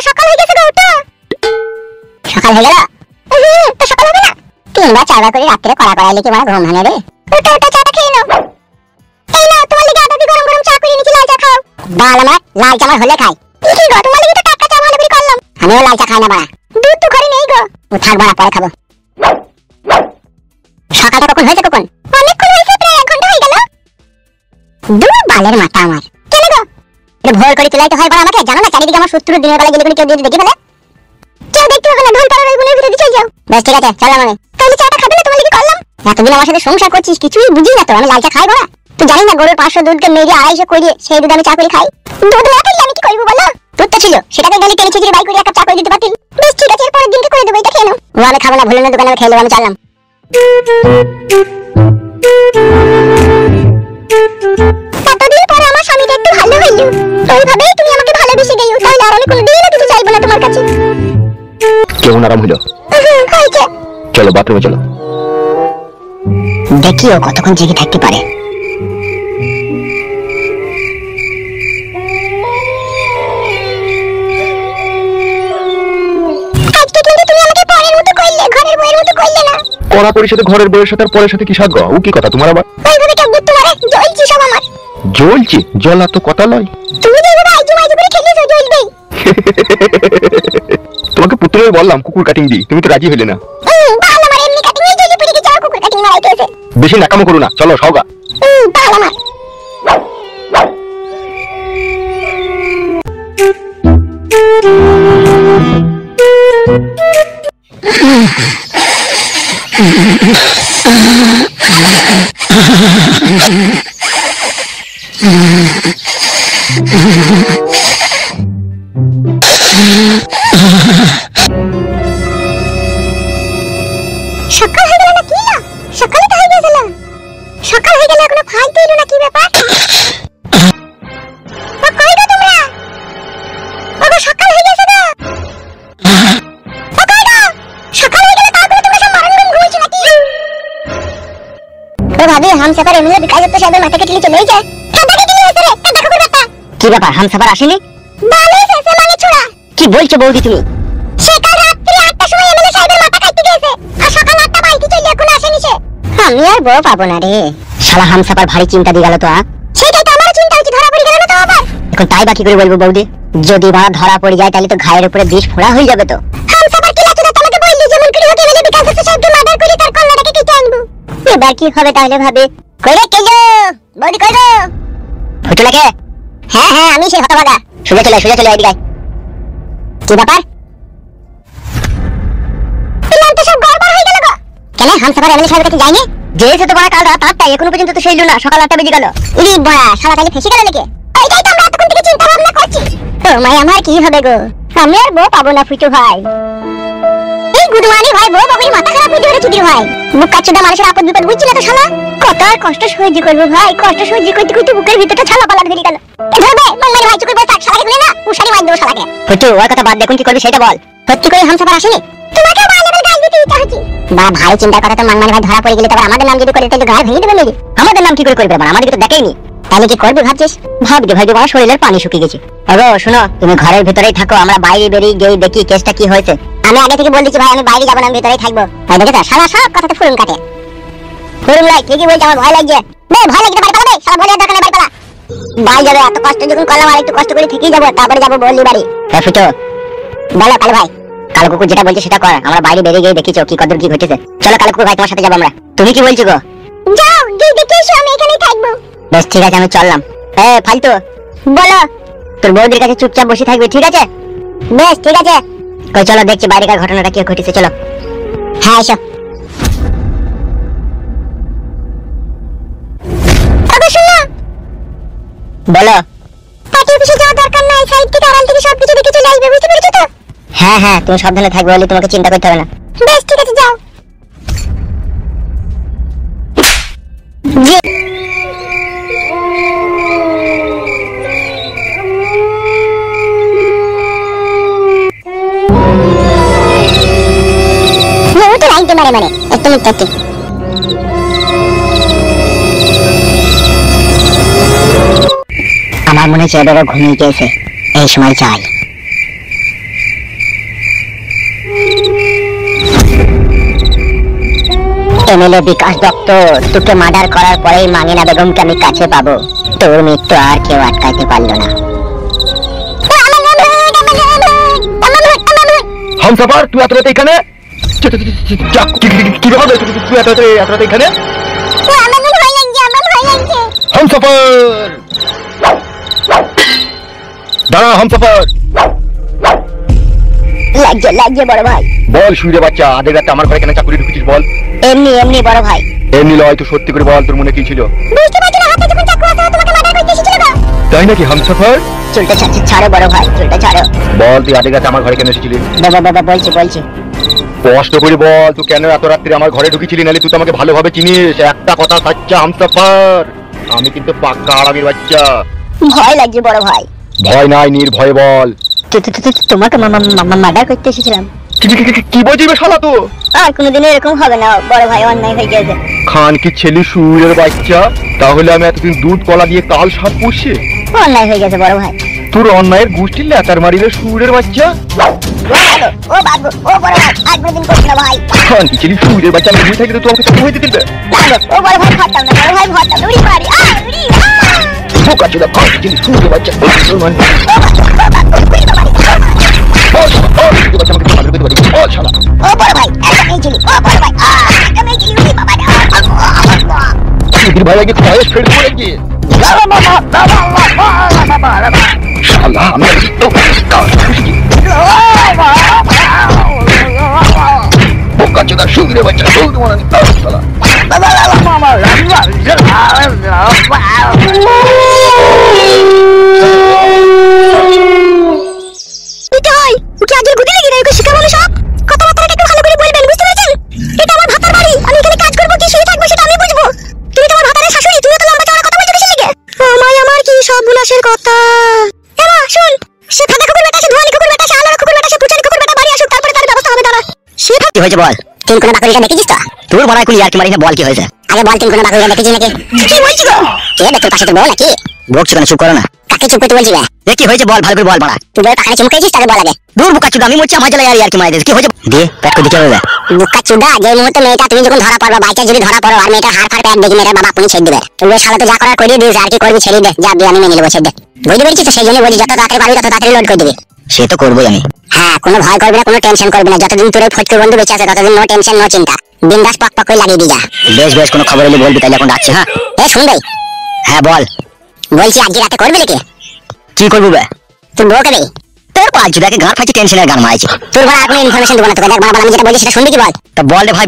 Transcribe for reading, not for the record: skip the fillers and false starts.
সকাল হয়ে গেল। তো সকাল হবে না? 3 বা 4 বার করে রাত্রে কড়া কড়াইলে কি মারা ঘুম ভাঙে রে? ওটা চাটা খেয়ে নাও। এই নাও তোমার লাগি আদা দিয়ে গরম গরম চা করে নিয়েছি, লাল চা খাও। বাল আমার লাল চা হলে খাই। কি গো তোমার লাগি তো টাটকা চা ভালো করে করলাম। আমিও লাল চা খাই না বাড়া। দুধ তো ঘরে নেই গো। ও থাক বাড়া, পরে খাবো। সকালটা কখন হয়েছে কখন? অনেকক্ষণ হয়েছে, প্রায় 1 ঘন্টা হয়ে গেল। দূর বালের মাথা আমার। কেন গো? এটা ভোর করে চলাইতে হয় বাড়া আমাকে, জানো না চারিদিকে আমার শত্রু দিনের বেলা গেলে কেউ দেখি ফেলে। কেউ দেখতে হবে না, ঢোল পাড়ার ওই বনের ভিতরে চলে যাও। বেশ ঠিক আছে, চলো মানে। তাহলে চাটা খাবে না, তোমার লাগি করলাম। এতদিন আমার সাথে সংসার করছিস, কিছুই বুঝি না তো। আমি লাল চা খাই বাড়া? তুই জানি না গরুর 500 দুধকে মেরে 250 করে সেই দুধ আমি চা করে খাই। দুধ না থাকলে আমি কি করব বলো? দুধ তো ছিল, সেটাকে গলি টেনে ছিঁড়ে বাই করে এক কাপ চা করে দিতে পারতিস। বেশ ঠিক আছে, পরের দিনকে করে দেবো, এটা খেয়ে নাও। ও আমি খাবো না, ভুলে না, দোকানে খেয়ে নেবো, আমি চললাম। এতদিন পরে আমার স্বামীটা একটু ভালো হইলো। এইভাবেই তুমি আমাকে ভালোবেসে গেছো, তাহলে আর আমি কোনোদিনও কিছু চাইবো না তোমার কাছে। কেমন আরাম হইলো? হয়েছে। চলো বাথরুমে চলো। দেখি ও কতক্ষণ জেগে থাকতে পারে। আজকে কিন্তু তুমি আমাকে পরের মতো কইলে, ঘরের বউয়ের মতো কইলে না। কড়া পরিষদে ঘরের বউয়ের সাথে আর পরের সাথে কি সাথ গো? ও কি কথা তোমার আবার? ওইভাবে কেউ তোমারে জ্বলছি সব আমার। জ্বলছি? জ্বলা তো কথা লয়। তুমি যেভাবে আইজু মাইজু করে খেলিছো জ্বলবেই। তোমাকে পুত্রের বললাম কুকুর কাটিং দি, তুমি তো রাজি হইলে না। বাল আমার এমনি কাটিং এ জ্বলে পড়ে গেছে, আর কুকুর কাটিং মারাইতেছে। বেশি নাকামো করো না, চলো সওগা। বাল আমার। সকাল হয়ে গেল না কি না? সকালে তো হয়ে গেছিল। সকাল হয়ে গেল, এখনো ফাইতে এলো না, কি ব্যাপার? ও কই গো তোমরা? ওগো সকাল হয়ে গেছে না? ও কই গো? সকাল হয়ে গেল, তারপরে তোমরা সব মারণ গুম ঘুমাইছো নাকি? ও ভাবি, হামসাফার এমনি বিকাশ তো সাহেবের মাথাকে টিলি চলে যায়। ঠান্ডাকে টিলি হয়েছে রে, ঠান্ডা কুকুর ব্যাপার। কি ব্যাপার, হামসাফার আসেনি? বালে এসে মানে ছোড়া। কি বলছো বৌদি তুমি? সে কাল রাত্রি 8টার সময় এমএলএ সাহেবের মাথা কাটতে গেছে, আর সকাল 8টা বাইতে চলে এখন আসেনি সে। আমি আর বউ পাবো না রে। শালা হামসাফার ভারী চিন্তা দিয়ে গেল তো। সেটাই তো আমারও চিন্তা হচ্ছে, ধরা পড়ে গেল না তো আবার। এখন তাই বাকি করে বলবো বৌদি? যদি বাবা ধরা পড়ে যায় তাহলে তো ঘায়ের উপরে বিষ ফোড়া হয়ে যাবে তো। হামসাফার কি লাচুদা তোমাকে বললি যেমন করে হোক এমএলএ বিকাশ সাহেবকে মার্ডার করে তার কন্যাটাকে কেটে আনবো। এবার কি হবে তাহলে ভাবে? কইরে কেলো বৌদি, কই গো? ফুটু লাগে? হ্যাঁ হ্যাঁ, আমি সেই হতভাগা। সোজা চলে এদিকে। কি ব্যাপার? প্ল্যান তো সব গড়বড় হয়ে গেল গো। কেন হামসাফার এমএলএ সাহেবের কাছে যায়নি? যেছে তো বড় কাল রাত 8টায়, এখনো পর্যন্ত তো সেইলো না, সকাল 8টা বেজে গেল। ইরি বড়া, শালা তাহলে ফেসে গেল নাকি? ওইটাই তো আমরা এতক্ষণ থেকে চিন্তা ভাবনা করছি। ও মাই, আমার কি হবে গো? আমি আর বউ পাবো না ফুটু ভাই। এই গুদমানি ভাই, বউ বাবুর মাথা খারাপ হয়ে ধরে চুদির ভাই। বুক কাচ্চুদা মানুষের আপদ বিপদ বুঝছি না তো শালা। কত আর কষ্ট সহ্য করবো ভাই, কষ্ট সহ্য করতে করতে বুকের ভিতরটা ছালা পালা ধরে গেল। কে ধরবে? মাঙ্গারি ভাই চুকুর বসে শালাকে গুনে না, উশারি মার দেও শালাকে। ফুটু, ওর কথা বাদ, দেখুন কি করবি সেটা বল। সত্যি করে হামসাফার আসেনি? তোমাকে বাল লেভেল গাল দিতে ইচ্ছা হচ্ছে। বা ভাই চিন্তা কথা তো, মাঙ্গারি ভাই ধরা পড়ে গেলে তবে আমাদের নাম যদি করে তাহলে গাল ভেঙে দেবে মেরে। আমাদের নাম কি করে করবে? আমাদেরকে তো দেখেইনি। তাহলে কি করবি ভাবছিস? ভাবছি ভাই, আমার শরীরের পানি শুকিয়ে গেছে। ওগো শোনো, তুমি ঘরের ভিতরেই থাকো, আমরা বাইরে বেরিয়ে গিয়ে দেখি কেসটা কি হয়েছে। আমি আগে থেকে বল দিচ্ছি ভাই, আমি বাইরে যাবো না, আমি ভিতরেই থাকবো। ভাই দেখে তো শালা সব কথাতে ফুরুম কাটে। ফুরুম লাই ঠিকই বলছে, আমার ভয় লাগছে। বে ভয় লাগছে, বাড়ি পালাবে শালা, ভয় দরকার নেই, বাড়ি পালা। বাড়ি যাবে, এত কষ্ট যখন করলাম আর একটু কষ্ট করে থেকেই যাবো, তারপরে যাবো বললি বাড়ি। হ্যাঁ ফুটো বলো কালু ভাই। কালো কুকুর যেটা বলছে সেটা কর, আমরা বাইরে বেরিয়ে গিয়ে দেখিছো কি কদর কি ঘটেছে। চলো কালো কুকুর ভাই, তোমার সাথে যাবো আমরা। তুমি কি বলছো গো? যাও গিয়ে দেখে এসো, আমি এখানেই থাকবো। বেশ ঠিক আছে, আমি চললাম। ফালতু বলো, তোর বৌদির কাছে চুপচাপ বসে থাকবি, ঠিক আছে? বেশ ঠিক আছে। কই চলো দেখছি বাইরেকার ঘটনাটা কি ঘটেছে, চলো। হ্যাঁ এসো। বলো। পার্টি অফিসে যাওয়ার দরকার নাই, সাইড থেকে আড়াল থেকে সবকিছু দেখে চলে আসবে, বুঝতে পেরেছো তো? হ্যাঁ হ্যাঁ, তুমি সাবধানে থাকবে, বলে তোমাকে চিন্তা করতে হবে না। বেশ ঠিক আছে, যাও। জি মানে একটু মিথ্যা একটু। আমার মনে হচ্ছে এবারে ঘুমিয়ে গিয়েছে, এই সময় যাই। এমএলএ বিকাশ দত্ত, তোকে মার্ডার করার পরেই মাঙ্গিনা বেগমকে আমি কাছে পাবো। তোর মৃত্যু আর কেউ আটকাইতে পারলো না। হামসাফার, তুই এত রাতে এখানে? কি ব্যাপার, তুই এত রাতে এখানে? হামসাফার, দাঁড়া হামসাফার। লাগছে বড় ভাই। বল শুয়ে বাচ্চা, আধে রাতে আমার ঘরে কেন চাকুরি ঢুকেছিস বল? এমনি বড় ভাই। এমনি লয় তো, সত্যি করে বল তোর মনে কি ছিল? বুঝতে পারছি না, হাতে যখন চাকু আছে তোমাকে মার্ডার করতে এসেছিল না? তাই নাকি হামসাফার? চুলটা ছাড়ো বড় ভাই, চুলটা ছাড়ো। বল তুই আধে রাতে আমার ঘরে কেন এসেছিলি? বাবা বলছি। স্পষ্ট করে বল, তুই কেন এত রাত্রে আমার ঘরে ঢুকেছিলি? নালে তুই তো আমাকে ভালোভাবে চিনিস। একটা কথা সাচ্চা হামসাফার, আমি কিন্তু পাক্কা আরামের বাচ্চা। ভয় লাগছে বড় ভাই। ভয় নাই, নির্ভয়ে বল। তোমাকে মার্ডার করতে এসেছিলাম। কি বলছিস শালা তো? আর কোনোদিনও এরকম হবে না বড় ভাই, অন্যায় হয়ে গেছে। খান কি ছেলে সুরের বাচ্চা, তাহলে আমি এতদিন দুধ কলা দিয়ে কাল সাপ পুষে? অন্যায় হয়ে গেছে বড় ভাই। তোর অন্যায়ের গোষ্ঠীর লেতার মারিলে সুরের বাচ্চা। ও বাবু, ও বড় ভাই, আর কোনোদিন করছি না ভাই। খান কি ছেলে সুরের বাচ্চা, আমি ঘুরে থাকি তো তুই আমাকে চাকরি হইতে দিবে? ও বড় ভাই ভাবতাম না, বড় ভাই ভাবতাম উড়ি মারি। বোকা চোদা, খান কি ছেলে সুরের বাচ্চা। ও বড় ভাই, একটা মেয়ে ছিল। ও বড় ভাই, একটা মেয়ে ছিল। উড়ি বাবা সুধীর ভাই আগে খয়েস ফেল করে গিয়ে শালা আমি তো বোকা চোদা সুধীর বাচ্চা, সুধীর মানে শালা। হয়েছে বল? তিন কোণা বাকুড়িটা দেখেছিস তো? তোর বড় কুলি আর কি মারি না, বল কি হয়েছে? আগে বল, তিন কোণা বাকুড়িটা দেখেছিস নাকি? কি বলছিস গো? কে বে তোর পাশে? তো বল নাকি বকছ কেন? চুপ করো না। কাকে চুপ করতে বলছিস? এ কি হয়েছে বল, ভালো করে বল বাড়া। তুই বল পাখানে চুমকেছিস, তাকে বল আগে। দূর বোকা চুদা, আমি মরছি, আমার জ্বালা আর কি মারি দিস। কি হয়েছে দিয়ে পেট করে দিতে হবে? বোকা চুদা, যে মুহূর্তে মেয়েটা তুমি যখন ধরা পড়বা, বাইচা যদি ধরা পড়ো আর মেয়েটা হাড় ফাড় পেট দেখি মেয়েটার বাবা আপনি ছেড়ে দিবে। তুমি শালা তো যা করার করে দিস, আর কি করবি ছেড়ে দে। যা দিয়ে আমি মেনে নেবো, ছেড়ে দে। বুঝতে পেরেছিস তো? সেই জন্য বলি যত তাড়াতাড়ি পারবি তত তাড়াতাড়ি লোড করে দিবি। সে তো করবোই আমি। হ্যাঁ, কোনো ভয় করবি না, কোনো টেনশন করবি না। যতদিন তোর ফটকে বন্ধু বেঁচে আছে ততদিন নো টেনশন নো চিন্তা। বিন্দাস পক পক করে লাগিয়ে দি যা। বেশ, কোনো খবর এলে বলবি, তাইলে এখন রাখছি। হ্যাঁ এ শুন ভাই। হ্যাঁ বল। বলছি আজকে রাতে করবি নাকি? কি করবো বে? তুই বউ কবি? তোর পাঁচ জুদাকে গান ফাইছি, টেনশনের গান মারাইছি। তোর বড় আর কোনো ইনফরমেশন দেবো না তোকে। দেখ বাবা, আমি যেটা বলছি সেটা শুনবি কি বল? তা বল রে ভাই।